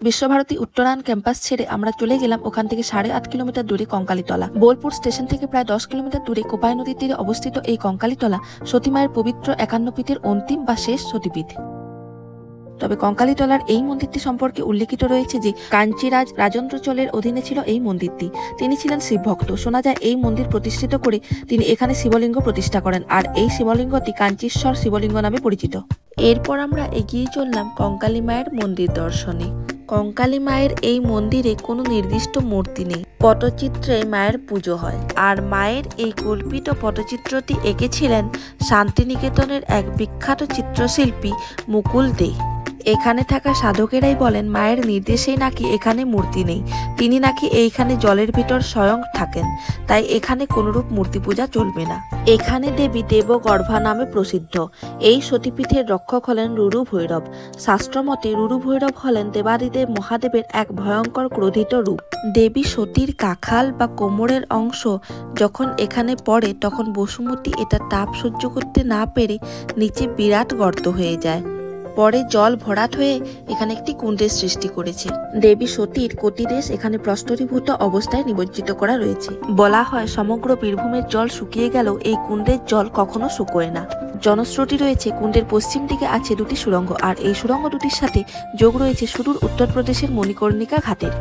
বিশ্বভারতী উত্তরায়ণ campus ছেড়ে আমরা চলে গেলাম ওখান থেকে 8.5 কিলোমিটার দূরে কঙ্কালীতলা। বোলপুর স্টেশন থেকে প্রায় 10 কিলোমিটার দূরে কোপাই নদীর তীরে অবস্থিত এই কঙ্কালীতলা সতীমায়ের পবিত্র 51 পীঠের অন্তিম বা শেষ সতীপীঠ। তবে কঙ্কালীতলার এই মন্দিরটি সম্পর্কে উল্লেখিত রয়েছে যে কাঞ্চিরাজ রাজেন্দ্র চোলের অধীনে ছিল এই মন্দিরটি। তিনি ছিলেন শিবভক্ত। শোনা যায় এই মন্দির প্রতিষ্ঠিত করে তিনি এখানে শিবলিঙ্গ প্রতিষ্ঠা করেন, আর এই শিবলিঙ্গটি কাঞ্চীশ্বর শিবলিঙ্গ নামে পরিচিত। এরপর আমরা এগিয়ে চললাম কঙ্কালী মায়ের মন্দির দর্শনে। কঙ্কালী মায়ের এই মন্দিরে কোনো নির্দিষ্ট মূর্তি নেই, পটচিত্রে মায়ের পুজো হয়। আর মায়ের এই কল্পিত পটচিত্রটি এঁকেছিলেন শান্তিনিকেতনের এক বিখ্যাত চিত্রশিল্পী মুকুল দে। এখানে থাকা সাধকেরাই বলেন মায়ের নির্দেশেই নাকি এখানে মূর্তি নেই, তিনি নাকি এইখানে জলের ভিতর স্বয়ং থাকেন, তাই এখানে কোনরূপ মূর্তি পূজা চলবে না। এখানে দেবী দেবগর্ভা নামে প্রসিদ্ধ। এই সতীপীঠের রক্ষক হলেন রুরু ভৈরব। শাস্ত্রমতে রুরু ভৈরব হলেন দেবাদিদেব মহাদেবের এক ভয়ঙ্কর ক্রোধিত রূপ। দেবী সতীর কাখাল বা কোমরের অংশ যখন এখানে পড়ে তখন বসুমতী এটা তাপ সহ্য করতে না পেরে নিচে বিরাট গর্ত হয়ে যায়। পরে জল ভরাট হয়ে এখানে একটি কুণ্ডের সৃষ্টি করেছে। দেবী সতীর কটিদেশ এখানে প্রস্তরীভূত অবস্থায় নিমজ্জিত করা রয়েছে। বলা হয় সমগ্র বীরভূমের জল শুকিয়ে গেলেও এই কুণ্ডের জল কখনো শুকোয় না। জনশ্রুতি রয়েছে কুণ্ডের পশ্চিম দিকে আছে দুটি সুড়ঙ্গ, আর এই সুড়ঙ্গ দুটির সাথে যোগ রয়েছে সুদূর উত্তরপ্রদেশের মণিকর্ণিকা ঘাটের।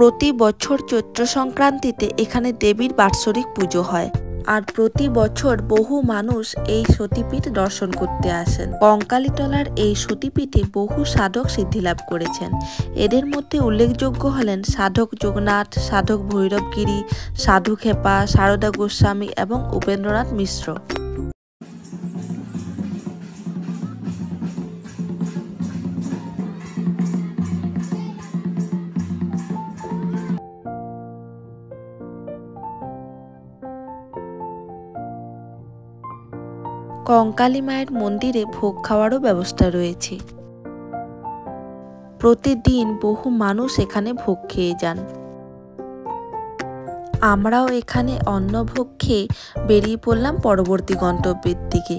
প্রতি বছর চৈত্র সংক্রান্তিতে এখানে দেবীর বাৎসরিক পুজো হয়, আর প্রতি বছর বহু মানুষ এই সতীপীঠ দর্শন করতে আসেন। কঙ্কালীতলার এই সতীপীঠে বহু সাধক সিদ্ধিলাভ করেছেন। এদের মধ্যে উল্লেখযোগ্য হলেন সাধক যোগনাথ, সাধক ভৈরবগিরি, সাধু খেপা, সারদা গোস্বামী এবং উপেন্দ্রনাথ মিশ্র। কঙ্কালী মায়ের মন্দিরে ভোগ খাওয়ারও ব্যবস্থা রয়েছে। প্রতিদিন বহু মানুষ এখানে ভোগ খেয়ে যান। আমরাও এখানে অন্নভোগ খেয়ে বেরিয়ে পড়লাম পরবর্তী গন্তব্যের দিকে।